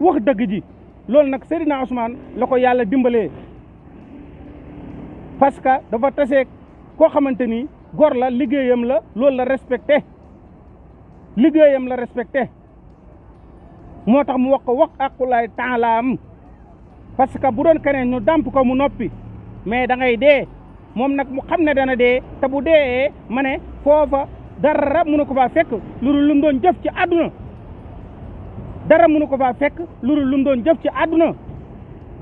wax dëgg ji loolu nag Seydina Ousmane la ko yàlla dimbalee parce que dafa taseeg koo xamante ni gor la liggéeyam la loolu la respecté liggéeyam la respecté moo tax mu wax ko wax aqulaay taalaam parce que bu doon keneen ñu dàmp ko mu noppi mais da ngay dee moom nag mu xam ne dana dee te bu dee ma ne foofa dara mënu ko faa fekk lu dul lu mu doon jëf ci àdduna dara mënu ko faa fekk lu dul lu mu doon jëf ci àdduna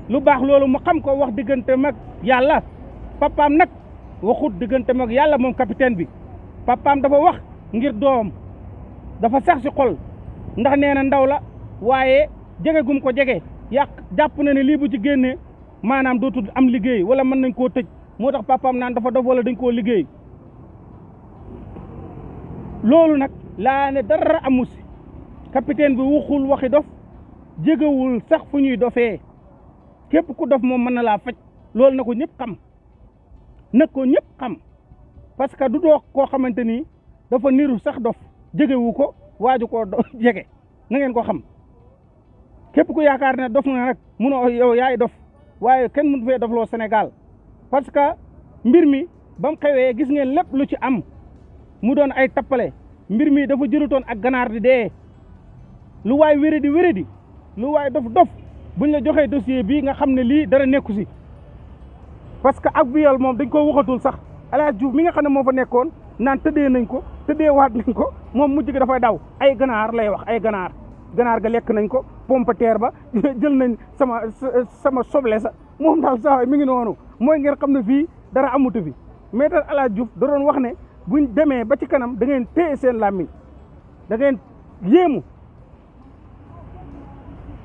lu baax loolu mu xam ko wax diggante mag yàlla papaam nag waxut diggante mag yàlla moom capitaine bi papaam dafa wax ngir doom dafa sax si xol ndax nee na ndaw la waaye jege gum ko jege yàq jàpp na ne lii bu ci génnee maanaam dootul am liggéey wala mën nañ koo tëj moo tax papaam naan dafa dof wala dañ koo liggéey loolu nag laa ne dara amu si capitaine bi waxul waxi dof jegewul sax fu ñuy dofee képp ku dof moom mën na laa faj loolu na ko ñëpp xam na ko ñëpp xam parce que du doo koo xamante ni dafa niru sax dof jegewu ko waaju koo jege na ngeen ko xam képp ku yaakaar ne dof na nag munoo yow yaay dof waaye kenn mënu fee dofloo Sénégal parce que mbir mi ba mu xewee gis ngeen lépp lu ci am mu doon ay tappale mbir mi dafa jërutoon ak ganaar di dee lu waay wéradi lu waay dof buñ la joxee dossier bii nga xam ne lii dara nekku si parce que ak viol moom dañ ko waxatul sax El Hadj Diouf mi nga xam ne moo fa nekkoon naan tëddee nañ ko tëddee waat nañ ko moom mujj gi dafay daw ay ganaar lay wax ay ganaar ga lekk nañ ko pompateer ba jël nañ sama soble sa moom daal saa mi ngi noonu mooy ngeen xam ne fii dara amutu fi maître El Hadj Diouf da doon wax ne buñ demee ba ci kanam da ngeen téye seen làmmiñ da ngeen yéemu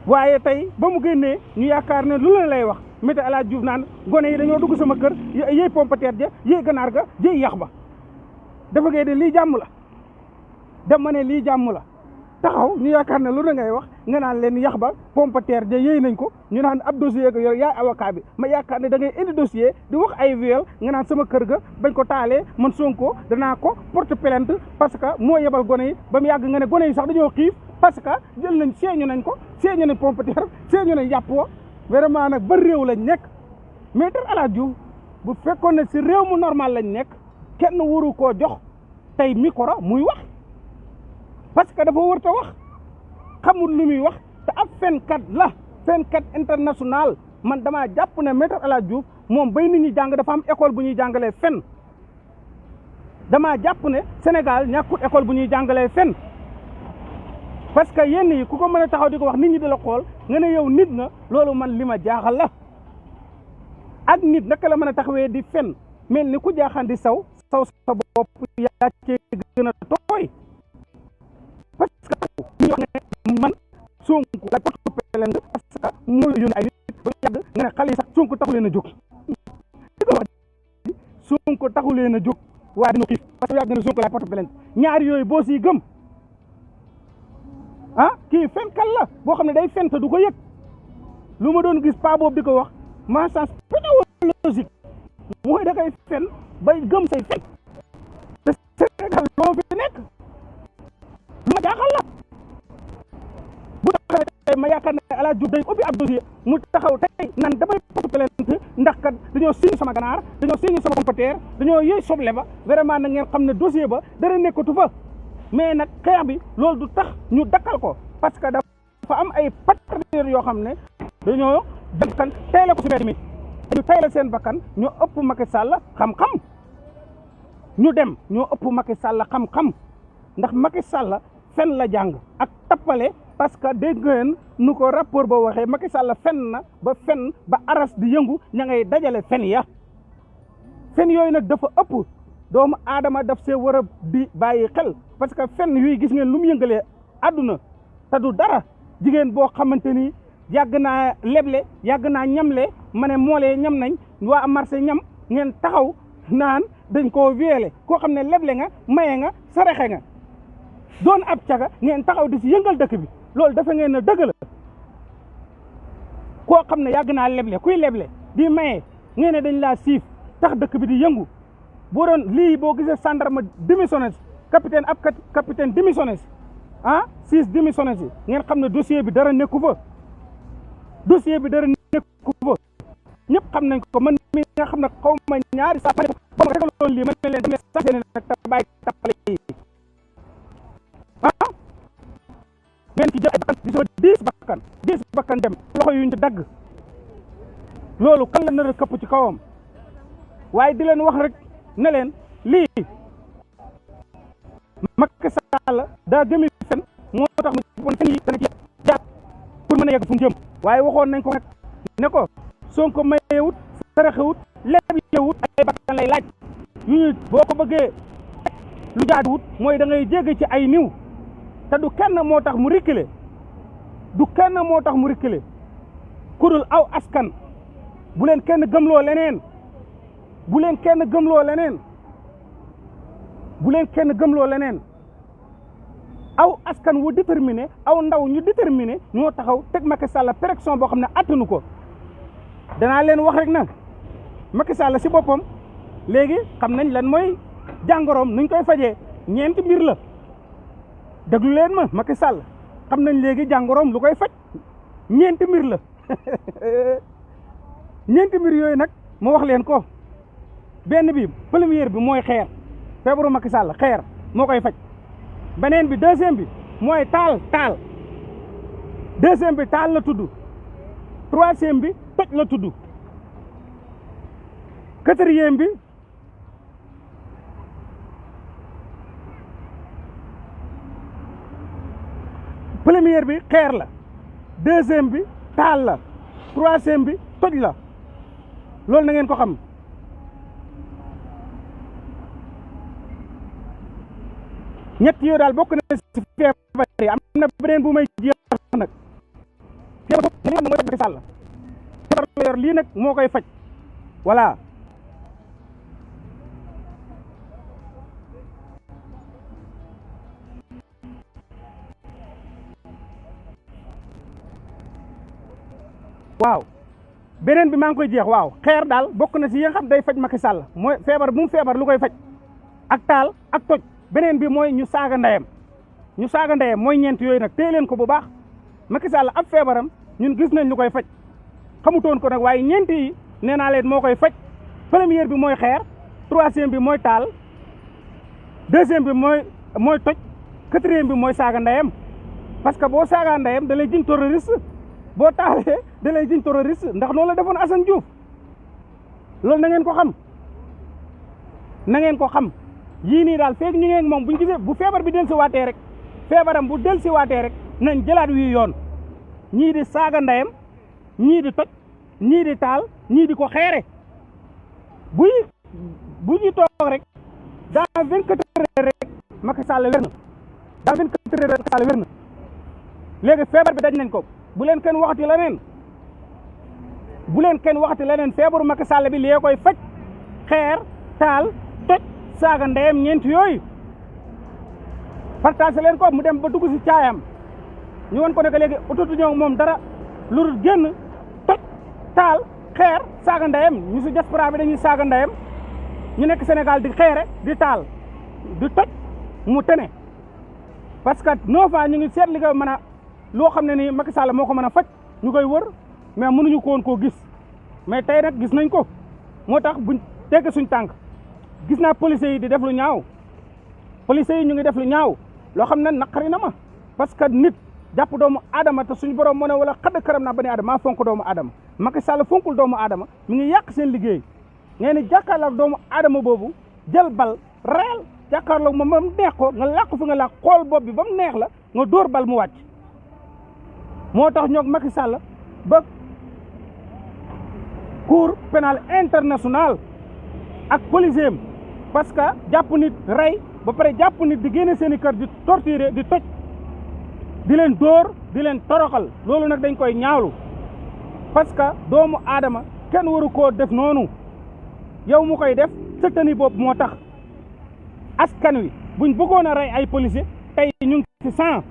waaye tey ba mu génnee ñu yaakaar ne lu la lay wax maître El Hadj Diouf naan gone yi dañoo dugg sama kër yéey pompateer ja yéey ganaar ga jëy yax ba dafa gee de lii jàmm la dama ne lii jàmm la taxaw ñu yaakaar ne lu na ngay wax nga naan leen yax ba pompateer ja yéey nañ ko ñu naan ab dossier ko yor yaay avocat bi ma yaakaar ne da ngay indi dossier di wax ay viol nga naan sama kër ga bañ ko taalee man Sonko danaa ko porte plainte parce que moo yebal gone yi ba mu yàgg nga ne gone yi sax dañoo xiif parce que jël nañ seeñu nañ ko seeñu nañ pompateer seeñu nañ yàpp wa vraiment nag ba réew lañ nekk maître El Hadj Diouf bu fekkoon ne si réew mu normal lañ nekk kenn waru koo jox tey micro muy wax parce que dafa wër ta wax xamul lu muy wax te ab fenkat la fenkat international man damaa jàpp ne maître El Hadj Diouf moom bay nit ñi jàng dafa am école bu ñuy jàngalee fen damaa jàpp ne Sénégal ñàkkut école bu ñuy jàngalee fen parce que yenn yi ku ko mën a taxaw di ko wax nit ñi di la xool nga ne yow nit nga loolu man li ma jaaxal la ak nit naka la mën a taxawee di fen mel ni ku jaaxaan di saw sa bopp yaa cee gën a tooy parce que ñu wax ne man Sonko la porte plainte parce que moo yónni ay nit ba yàgg nga ne xale yi sax Sonko taxu leen a jóg di ko wax Sonko taxu leen a jóg waaye dañoo xiif parce que yàgg nga ne Sonko la porte plainte ñaar yooyu boo siy gëm kii fenkat la boo xam ne day fen te du ko yëg lu ma doon gis pa boobu di ko wax message pédagogique mooy da ngay fen bay gëm say fen te Sénégal loo fi nekk lu ma jaaxal la bu taxawee tey ma yaakaar ne El Hadj Diouf day ubbi ab dossier mu taxaw tey nan damay porte plainte ndax kat dañoo signé sama ganaar dañoo signé sama pompateer dañoo yëy soble ba vraiment na ngeen xam ne dossier ba dara nekkatu fa mais nag xeex bi loolu du tax ñu dakkal ko parce que dafa am ay patriotes yoo xam ne dañoo bakkan tey la ko si mbedd mi ñu tey la seen bakkan ñoo ëpp Macky Sall xam-xam ñu dem ñoo ëpp Macky Sall xam-xam ndax Macky Sall fen la jàng ak tappale parce que dégg ngeen nu ko rapport ba waxee Macky Sall fen na ba aras di yëngu ña ngay dajale fen ya fen yooyu nag dafa ëpp doomu aadama daf see war a di bàyyi xel parce que fen yuy gis ngeen lu mu yëngalee àdduna te du dara jigéen boo xamante ni yàgg naa leble yàgg naa ñamle ma ne moolee ñam nañ waa marché ñam ngeen taxaw naan dañ koo violé koo xam ne leble nga maye nga saraxe nga doon ab caga ngeen taxaw di si yëngal dëkk bi loolu dafa ngeen ne dëgg la koo xam ne yàgg naa leble kuy leble di maye ngeen ne dañ laa siif tax dëkk bi di yëngu boo doon lii boo gisee gendarme démissionné capitaine ab capitaine démissionné 6 démissionné ngeen xam ne dossier bi dara nekku fa dossier bi dara nekku fa ñëpp xam nañ ko man mi nga xam ne xaw ma ñaari saa ba ma regaloon lii man ne leen demee sax ne nag te bàyyi tappale yi ngeen ci jël ay bakkan di soo 10 bakkan dem loxo yuñ ci dagg loolu kan la nar a këpp ci kawam waaye di leen wax rek ne leen lii Macky Sall daa gëmi fen moo tax mu bon fen yi dana ci jàpp pour mën a yegg fu mu jëm waaye waxoon nañ ko nag ne ko Sonko mayewut saraxewut leblewut ay bakkan lay laaj yu ñu boo ko bëggee lu jaaduwut mooy da ngay jégg ci ay niw te du kenn moo tax mu reculer ku dul aw askan bu leen kenn gëmloo leneen bu leen kenn gëmloo leneen aw askan wu déterminé aw ndaw ñu déterminé ñoo taxaw teg Macky Sall pression boo xam ne attanu ko danaa leen wax rek na Macky Sall si boppam léegi xam nañ lan mooy jàngoroom nuñ koy fajee ñeenti mbir la déglu leen ma Macky Sall xam nañ léegi jàngoroom lu koy faj ñeenti mbir la ñeenti mbir yooyu nag ma wax leen ko benn bi première bi mooy xeer feebaru Macky Sall xeer moo koy faj beneen bi deuxième bi mooy taal deuxième bi taal la tudd troisième bi toj la tudd quatrième bi première bi xeer la deuxième bi taal la troisième bi toj la loolu na ngeen ko xam ñett yooyu daal bokk na si feebar yi am na beneen bu may jeex nag feebar boobu mooy Macky Sall feebar la yor lii nag moo koy faj voilà waaw beneen bi maa ngi koy jeex waaw xeer daal bokk na si yi nga xam day faj Macky Sall mooy feebar bu mu feebar lu koy faj ak taal ak toj beneen bi mooy ñu saaga ndeyam mooy ñeent yooyu nag téye leen ko bu baax Macky Sall ab feebaram ñun gis nañ lu koy faj xamutoon ko nag waaye ñeent yi nee naa leen moo koy faj première bi mooy xeer troisième bi mooy taal deuxième bi mooy toj quatrième bi mooy saaga ndeyam parce que boo saaga ndeyam da lay jiñ terroriste boo taalee da lay jiñ terroriste ndax noonu la defoon Assane Diouf loolu na ngeen ko xam yii nii daal feeg ñu ngeen moom buñ gisee bu feebar bi del si waatee rek feebaram bu del si waatee rek nañ jëlaat wi yoon ñii di saaga ndeyam ñii di toj ñii di taal ñii di ko xeere bu ñu toog rek dans 24 heures rek Macky Sall wér na dans 24 heures rek Macky Sall wér na léegi feebar bi daj nañ ko bu leen kenn waxati leneen feebaru Macky Sall bi lee koy faj xeer taal toj saaga ndeyam ñeent yooyu partagé leen ko mu dem ba dugg si caayam ñu won ko ne léegi ututu ñoo moom dara lu dul génn toj taal xeer saaga ndeyam ñu si diaspora bi dañuy saaga ndeyam ñu nekk Sénégal di xeere di taal di toj mu tene parce que 9 ans ñu ngi seet li nga mën a loo xam ne ni Macky Sall moo ko mën a faj ñu koy wër mais mënuñu ko woon koo gis mais tey nag gis nañ ko moo tax buñ tegg suñ tànk gis naa policiers yi di def lu ñaaw policiers yi ñu ngi def lu ñaaw loo xam ne naqari na ma parce que nit jàpp doomu aadama te suñu borom moo ne wala xadd karam naa bani aadama maa fonk doomu aadama Macky Sall fonkul doomu aadama mi ngi yàq seen liggéey ngeen ni jàkkaarloog doomu aadama boobu jël bal reel jàkkaarloog moom ba mu neex ko nga làq fi nga làq xool bopp bi ba mu neex la nga dóor bal mu wàcc moo tax ñoog Macky Sall ba cour pénal international ak policier am parce que jàpp nit rey ba pare jàpp nit di génne seen i kër di torturer di toj di leen dóor di leen toroxal loolu nag dañ koy ñaawlu parce que doomu aadama kenn waru koo def noonu yow mu koy def sa tani bopp moo tax askan wi buñ bëggoon a rey ay policier tey ñu ngi ci 100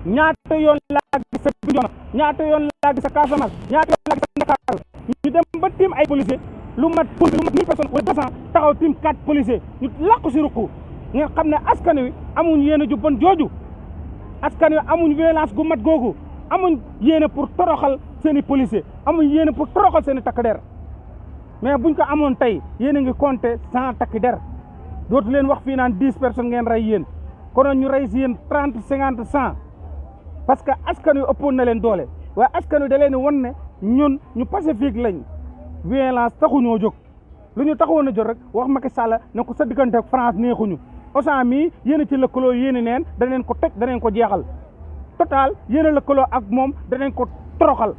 ñaata yoon laa gis sa Bignona ñaata yoon laa gis sa Casamance ñaata yoon laa gis sa Ndakaaru ñu dem ba tiim ay policier lu mat 1000 personnes wala 200 taxaw tiim 4 policiers ñu làqu si ruqu nga xam ne askan wi amuñ yéen a ju bon jooju askan wi amuñ violence gu mat googu amuñ yéene pour toroxal seen i policier amuñ yéene pour toroxal seen i takk der mais buñ ko amoon tey yéen a ngi compter 100 takk der dootu leen wax fii naan 10 personnes ngeen rey yéen konoon ñu rey si yéen 30 50 100 parce que askan wi ëppoon na leen doole waaye askan wi da leen won ne ñun ñu pacifique lañ violence taxuñoo jóg lu ñu taxawoon a jóg rek wax Macky Sall ne ko sa diggante ak France neexuñu Auchan mii yéen a ci lëkkaloo yéen i neen daneen ko toj daneen ko jeexal Total yéen a lëkkaloo ak moom daneen ko toroxal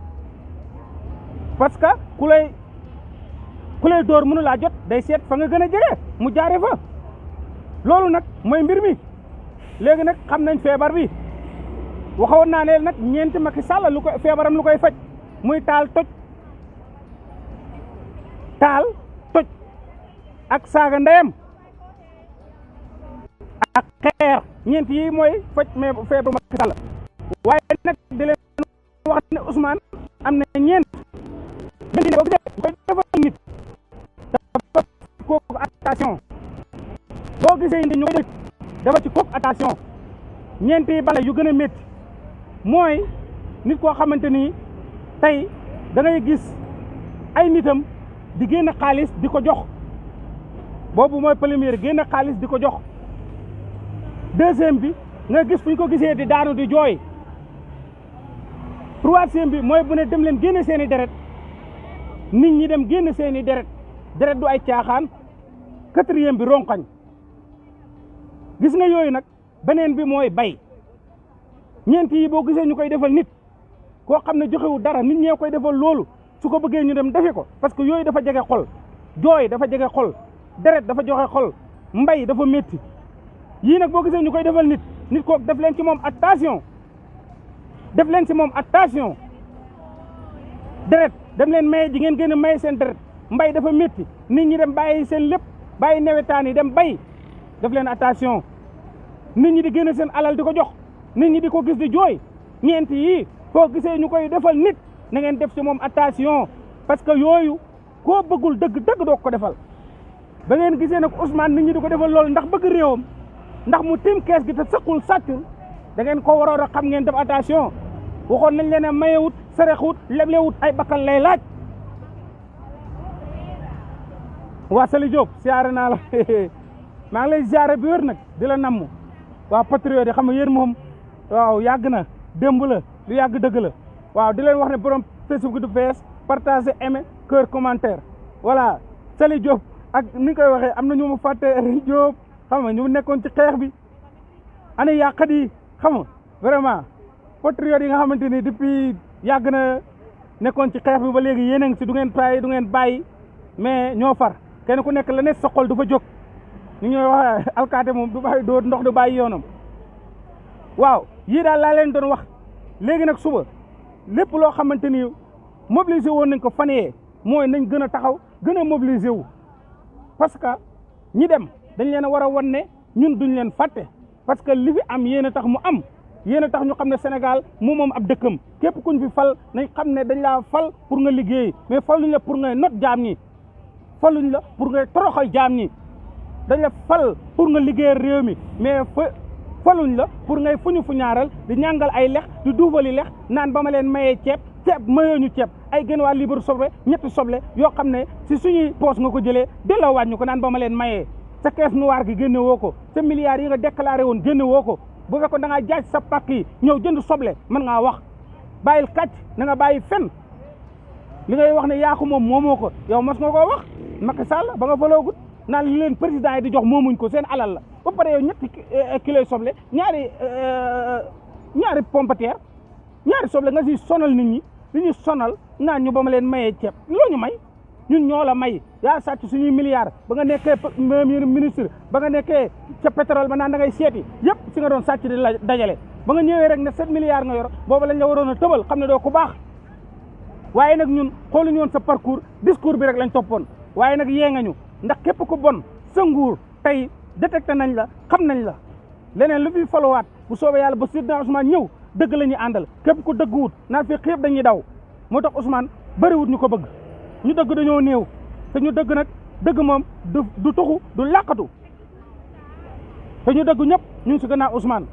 parce que ku lay door mënu laa jot day seet fa nga gën a jege mu jaare fa loolu nag mooy mbir mi léegi nag xam nañ feebar bi waxoon naa ne nag ñeenti Macky Sall lu koy feebaram lu koy faj muy taal toj ak saaga ndeyam ak xeer ñeent yi mooy faj mais feebaru Macky Sall waaye nag di leen wax ne Ousmane am na ñeent benn ne boo gisee koy defal nit dafa kooku attention boo gisee indi ñu koy dafa ci kooku attention ñeent yi bala yu gën a métti mooy nit koo xamante ni tey da ngay gis ay nitam di génn xaalis di ko jox boobu mooy première génn xaalis di ko jox deuxième bi nga gis fu ñu ko gisee di daanu di jooy troisième bi mooy bu ne dem leen génne seeni deret nit ñi dem génne seeni deret du ay caaxaan quatrième bi ronkoñ gis nga yooyu nag beneen bi mooy bay ñeent yi boo gisee ñu koy defal nit koo xam ne joxewu dara nit ñee koy defal loolu su ko bëggee ñu dem defe ko parce que yooyu dafa jege xol jooy dafa jege xol deret dafa joxe xol mbay dafa métti yii nag boo gisee ñu koy defal nit ko def leen ci moom attention def leen ci moom attention deret dem leen maye ji ngeen gën a maye seen deret mbay dafa métti nit ñi dem bàyyi seen lépp bàyyi nawetaan yi dem bay def leen attention nit ñi di génne seen alal di ko jox nit ñi di ko gis di jooy ñeent yii koo gisee ñu koy defal nit na ngeen def ci moom attention parce que yooyu koo bëggul dëgg doo ko defal ba ngeen gisee nag Ousmane nit ñi di ko defal loolu ndax bëgg réewam ndax mu tim kees gi te sëqul sàccul da ngeen ko waroon a xam ngeen def attention waxoon nañ leen ne mayewut serexut leblewut ay bakkan lay laaj waa Sali Diop siyaare naa la maa ngi lay siyaare bi wér nag di la namm waa patriote yi xam nga yéen moom waaw yàgg na démb la lu yàgg dëgg la waaw di leen wax ne borom Facebook du fees partager aimer cœur commentaire voilà Sali Diop ak ni koy waxee am na ñu mu fàtte Diop xam nga ñu nekkoon ci xeex bi ana yàqat yi xam nga vraiment patriote yi nga xamante ni depuis yàgg na nekkoon ci xeex bi ba léegi yéen a ngi si du ngeen bàyyi mais ñoo far kenn ku nekk la ne sa xol du fa jóg ñu ñooy wax alkaate moom du bàyyi doo ndox du bàyyi yoonam waaw yii daal laa leen doon wax léegi nag suba lépp loo xamante ni mobilisé woon nañ ko fan yee mooy nañ gën a taxaw gën a mobilisé wu parce que ñi dem dañ leen a war a wan ne ñun duñ leen fàtte parce que li fi am yéen a tax mu am yéen a tax ñu xam ne Sénégal moom ab dëkkam képp kuñ fi fal nañ xam ne dañ laa fal pour nga liggéey mais faluñ la pour ngay not jaam ñi faluñ la pour ngay toroxal jaam ñi dañ la fal pour nga liggéey réew mi mais faluñ la pour ngay fu ñaaral di ñàngal ay lex di duufali lex naan ba ma leen mayee ceeb mayoo ñu ceeb ay gën waa libre soble ñetti soble yoo xam ne si suñuy poos nga ko jëlee delloo waat ñu ko naan ba ma leen mayee sa caisse noire gi génne woo ko sa milliards yi nga déclaré woon génne woo ko bu fekkoon da ngaa jaaj sa pàkk yi ñëw jënd soble mën ngaa wax bàyyil kàcc na nga bàyyi fen li ngay wax ne yaa ko moom moomoo ko yow mos nga koo wax Macky Sall ba nga faloogut naan li leen président yi di jox moomuñ ko seen alal la ba pare yow ñetti kiloy soble ñaari pompiteer ñaari soble nga si sonal nit ñi li ñu sonal naan ñu ba ma leen mayee ceeb loo ñu may ñun ñoo la may yaa sàcc suñuy milliards ba nga nekkee premier ministre ba nga nekkee ca pétrole ba naan da ngay seeti yëpp si nga doon sàcc di la dajale ba nga ñëwee rek ne 7 milliards nga yor booba lañ la waroon a tëbal xam ne doo ku baax waaye nag ñun xooluñu woon sa parcours discours bi rek lañ toppoon waaye nag yee nga ñu ndax képp ku bon sa nguur tey détecté nañ la xam nañ la leneen lu fi falowaat bu soobee yàlla ba Seydina Ousmane ñëw dëgg la ñuy àndal képp ku dëgguwut naa fi xëpp dañuy daw moo tax Ousmane bëriwut ñu ko bëgg ñu dëgg dañoo néew te ñu dëgg nag dëgg moom du tuxu du làqatu te ñu dëgg ñëpp ñu ngi si gannaaw Ousmane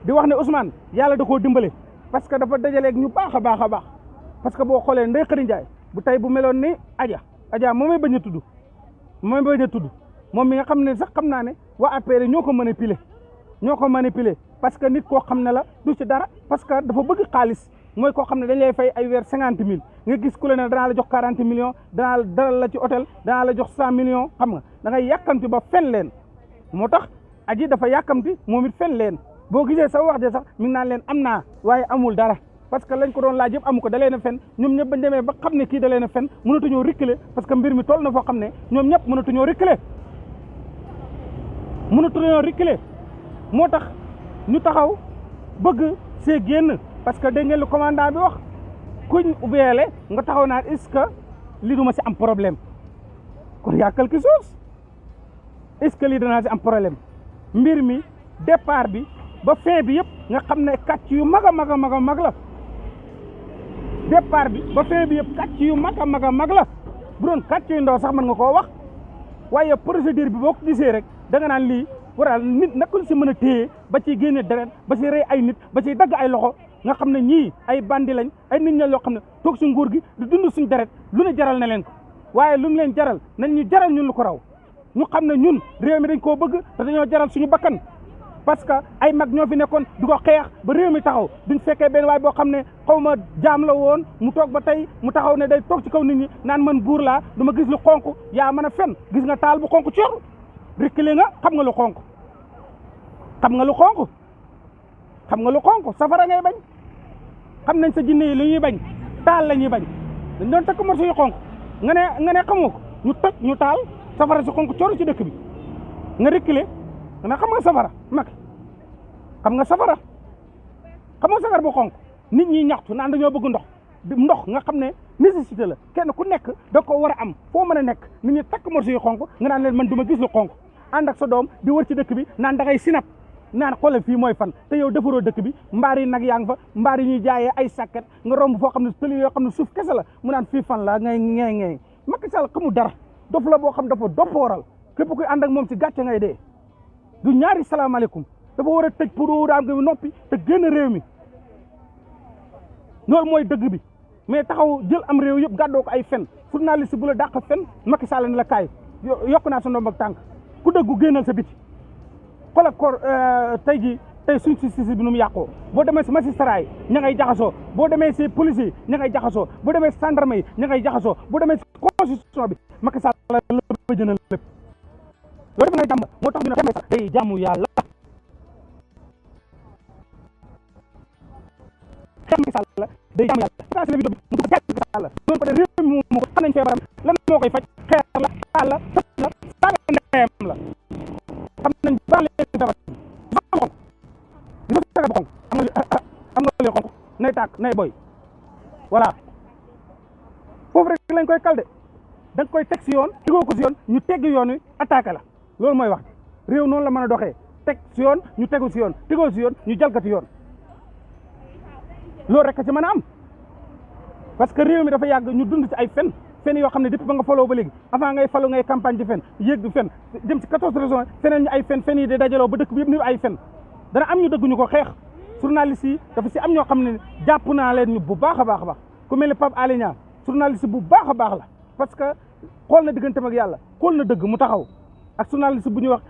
di wax ne Ousmane yàlla da koo dimbale parce que dafa dajaleeg ñu baax a baax a baax parce que boo xoolee Ndeye Khady Ndiaye bu tey bu meloon ni Adja moomay bañ a tudd moom mi nga xam ne sax xam naa ne waa APR ñoo ko manipuler parce que nit koo xam ne la du ci dara parce que dafa bëgg xaalis mooy koo xam ne dañ lay fay ay weer 50 000 nga gis ku la ne danaa la jox 40 millions danaa la dalal la ci hôtel danaa la jox 100 millions xam nga da ngay yàkkamti ba fen leen moo tax Adji dafa yàkkamti moom it fen leen boo gisee sa wax de sax mi ngi naan leen am naa waaye amul dara parce que lañ ko doon laaj yëpp amu ko da leen a fen ñoom ñëpp bañ demee ba xam ne kii da leen a fen mënatuñoo reculer parce que mbir mi toll na foo xam ne ñoom ñëpp mënatuñoo reculer moo tax ñu taxaw bëgg see génn parce que dégg ngeen lu commandant bi wax kuñ ubbeele nga taxaw naan est-ce que lii du ma si am problème kon y a quelque chose est-ce que lii danaa si am problème mbir mi départ bi ba fin bi yëpp nga xam ne kàcc yu mag a mag la départ bi ba fin bi yëpp kàcc yu mag la bu doon kàcc yu ndaw sax mën nga koo wax waaye procédure bi boo ko gisee rek da nga naan lii waral nit nakul si mën a téye ba ciy génne deret ba ci rey ay nit ba ciy dagg ay loxo nga xam ne ñii ay bandi lañ ay nit ña yoo xam ne toog si nguur gi di dund suñ deret lu ne jaral na leen ko waaye lu mu leen jaral nañ ñu jaral ñun lu ko raw ñu xam ne ñun réew mi dañ koo bëgg te dañoo jaral suñu bakkan parce que ay mag ñoo fi nekkoon di ko xeex ba réew mi taxaw duñ fekkee benn waay boo xam ne xaw ma jaam la woon mu toog ba tey mu taxaw ne day toog ci kaw nit ñi naan man buur laa du ma gis lu xonk yaa mën a fen gis nga taal bu xonk cor reculer nga xam nga lu xonk safara ngay bañ xam nañ sa jinne yi lu ñuy bañ taal la ñuy bañ dañ doon takk morso yu xonk nga ne xamoo ko ñu toj ñu taal safara si xonk cor ci dëkk bi nga reculer nga xam nga safara mag xam nga safara bu xonk nit ñi ñaxtu naan dañoo bëgg ndox nga xam ne nécessité la kenn ku nekk da ko war a am foo mën a nekk nit ñi takk morso yu xonk nga naan leen man du ma gis lu xonk ànd ak sa doom di wër ci dëkk bi naan da ngay sinap naan xoolal fii mooy fan te yow defaroo dëkk bi mbaar yi nag yaa ngi fa mbaar yi ñuy jaayee ay sàkket nga romb foo xam ne tëli yoo xam ne suuf kese la mu naan fii fan la ngay Macky Sall xamul dara dof la boo xam dafa doppooral képp kuy ànd ak moom ci gàcce ngay dee du ñaari salaamaaleykum dafa war a tëj pour daam gi noppi te génn réew mi loolu mooy dëgg bi mais taxaw jël am réew yëpp gàddoo ko ay fen journaliste bu la dàq fen Macky Sall ne la kaay yokk naa sa ndomb ak tànk ku dëggu génnal sa biti xoolal ko tey suñ si bi nu mu yàqoo boo demee si magistrat yi ña ngay jaxasoo boo demee si police yi ña ngay jaxasoo boo demee si gendarme yi ña ngay jaxasoo boo demee si constitution bi Macky Sall la jënal lépp loolu def na jàmm moo tax ñu ne sax day jàmmu yàlla Macky Sall day jàmmu yàlla vidéo bi mu Macky Sall doon ko de réew mi moo ko xam nañ feebaram lan moo koy faj xeer la taal la tëb la saaga ndeyam la xam nañ baax leen feebar am nga li xonk nay tàkk nay boy voilà foofu rek lañ koy kalde da nga koy teg si yoon tegoo ko si yoon ñu tegg yoon wi attaqué la loolu mooy wax réew noonu la mën a doxee teg si yoon ñu tegu si yoon tegoo si yoon ñu jalgati yoon loolu rek a ci mën a am parce que réew mi dafa yàgg ñu dund ci ay fen yoo xam ne depuis ba nga faloo ba léegi avant ngay falu ngay campagne ci fen yéeg di fen jëm ci 14 raisons feneen ñu ay fen yi di dajaloo ba dëkk bi yëpp ni ay fen dana am ñu dëgg ñu ko xeex journaliste yi dafa si am ñoo xam ne jàpp naa leen ñu bu baax a baax ku mel ni Pape Alé Niang journaliste bu baax a baax la parce que xool na digganteem ak yàlla xool na dëgg mu taxaw ak journaliste bu ñuy wax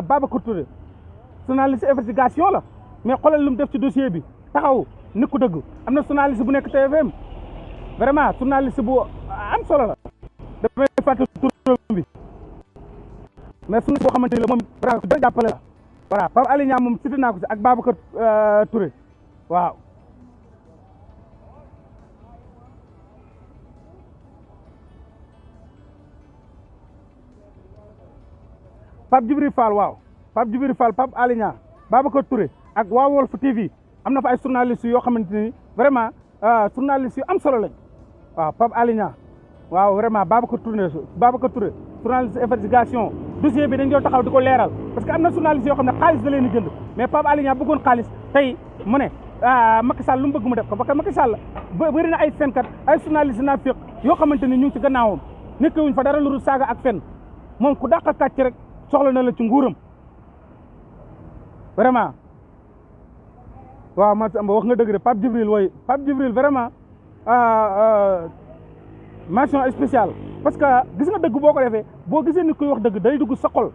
Babacar Touré journaliste investigation la mais xoolal lu mu def ci dossier bi taxaw nit ku dëgg am na journaliste bu nekk TFM vraiment journaliste bu am solo la damay fàtte turam bi mais journaliste boo xamante ni la moom vraiment ku jàppale la voilà Pape Alé Niang moom cité naa ko si ak Babacar Touré waaw Pape Djibril Fall waaw Pape Djibril Fall Pape Alé Niang Babacar Touré ak waa Walf TV am na fa ay journalistes yoo xamante ni vraiment journalistes yu am solo lañ waaw Pape Alé Niang waaw vraiment Babacar Touré journaliste investigation dossier bi dañ doon taxaw di ko leeral parce que am na journaliste yoo xam ne xaalis da leen di jënd mais Pape Alé Niang bëggoon xaalis tey mu ne Macky Sall lu mu bëgg mu def ko parce que Macky Sall bëri na ay fenkat ay journaliste naafiq yoo xamante ni ñu ngi ci gannaawam nekkewuñ fa dara lu dul saaga ak fen moom ku dàq kàcc rek soxla na la ci nguuram vraiment waaw Massamba wax nga dëgg de Pape Djibril wooy Pape Djibril vraiment mention spéciale parce que gis nga dëgg boo ko defee boo gisee nit kuy wax dëgg day dugg sa xol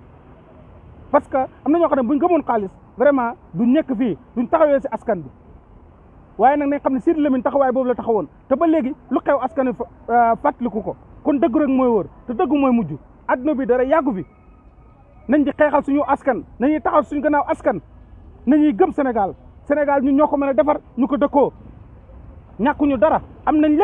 parce que am na ñoo xam ne buñ gëmoon xaalis vraiment duñ nekk fii duñ taxawee si askan bi waaye nag nañ xam ne Sidy Lamine taxawaay boobu la taxawoon te ba léegi lu xew askan wi fàttaliku ko kon dëgg rek mooy wóor te dëgg mooy mujj adduna bi dara yàggu fi nañ ci xeexal suñu askan nañuy taxaw suñu gannaaw askan nañuy gëm Sénégal Sénégal ñun ñoo ko mën a defar ñu ko dëkkoo ñàkkuñu dara am nañ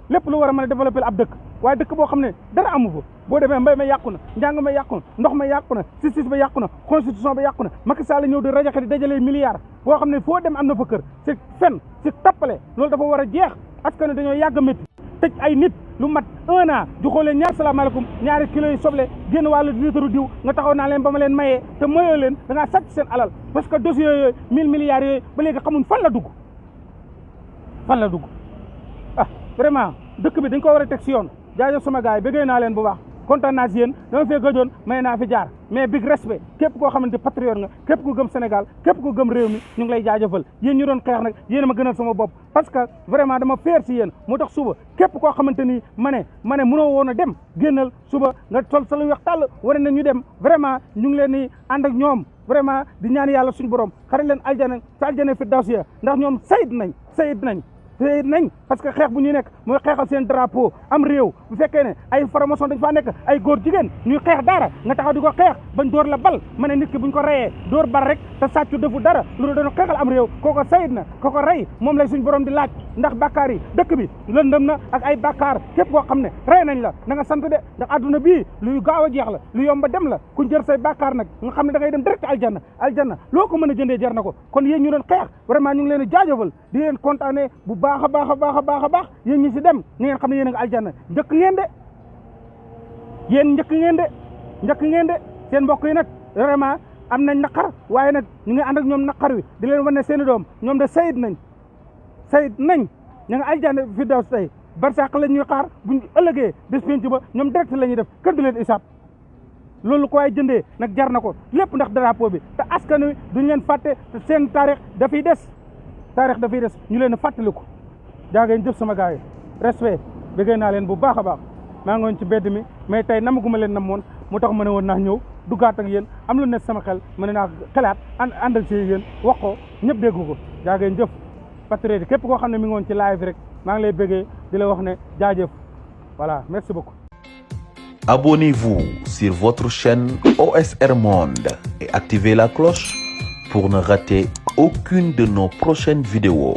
lépp lu war a mën a développer ab dëkk waaye dëkk boo xam ne dara amu fa boo demee mbay ma yàqu na njàng ma yàqu na ndox ma yàqu na justice ba yàqu na constitution ba yàqu na Macky Sall ñëw di rajaxe di dajalee milliards boo xam ne foo dem am na fa kër ci fen ci tappale loolu dafa war a jeex askan wi dañoo yàgg a métti tëj ay nit lu mat 1 an joxoo leen ñaar salaamaaleykum ñaari kilo yi soble génn wàllu litre diw nga taxaw naa leen ba ma leen mayee te mayoo leen da ngaa sàcc seen alal parce que dossiers yooyu 1000 milliards yooyu ba léegi xamuñ fan la dugg ah vraiment dëkk bi dañ ko war a teg si yoon jaajëf sama gars yi bëggee naa leen bu baax kontaan naa si yéen dama fee gëjoon may naa fi jaar mais big respect képp koo xamante patriote nga képp ku gëm Sénégal képp ku gëm réew mi ñu ngi lay jaajëfal yéen ñu doon xeex nag yéen a ma gënal sama bopp parce que vraiment dama fier si yéen moo tax suba képp koo xamante ni ma ne mënoo woon a dem génnal suba nga sol sa lu weex tàll wane na ñu dem vraiment ñu ngi leen di ànd ak ñoom vraiment di ñaan yàlla suñu borom xare leen aljana sa aljana fi daw si ndax ñoom sayid nañ parce que xeex bu ñuy nekk mooy xeexal seen drapeau am réew bu fekkee ne ay formation dañ faa nekk ay góor jigéen ñuy xeex dara nga taxaw di ko xeex bañ dóor la bal ma ne nit ki buñ ko reyee dóor bal rek te sàccu defu dara loolu doon xeexal am réew kooko sayid na kooko rey moom lay suñ borom di laaj ndax bàkkaar yi dëkk bi lëndëm na ak ay bàkkaar képp koo xam ne rey nañ la na nga sant de ndax adduna bii luy gaaw a jeex la lu yomba dem la ku jër say bàkkaar nag nga xam ne da ngay dem direct aljanna loo ko mën a jëndee jar na ko kon yéen ñu doon xeex vraiment ñu ngi leen di jaajëfal di leen kontaane bu baax a baax yéen ñi si dem ni ngeen xam ne yéen a ngi aljanna njëkk ngeen de seen mbokk yi nag vraiment am nañ naqar waaye nag ñu ngi ànd ak ñoom naqar wi di leen wan ne seen i doom ñoom de sayid nañ ña nga aljanna fi daw tey barsàq la ñuy xaar buñ ëllëgee bés penc ba ñoom direct la ñuy def kenn du leen isaab loolu ko waaye jëndee nag jar na ko lépp ndax drapeau bi te askan wi duñ leen fàtte te seen taarix dafay des ñu leen a fàttaliku jaa ngeen jëf sama gars yi respect bëggee naa leen bu baax a baax maa ngi woon ci mbedd mi mais tey namaguma leen namoon mu tax ma ne woon naa ñëw duggaat ak yéen am lu nekk sama xel ma ne naa xalaat àndal ci yéen wax ko ñëpp dégg ko jaa ngeen jëf patriote képp koo xam ne mi ngi woon ci live rek maa ngi lay bëggee di la wax ne jaajëf voilà merci beaucoup. Abonnez-vous sur votre chaîne OSR Monde et activez la cloche pour ne rater aucune de nos prochaines vidéos.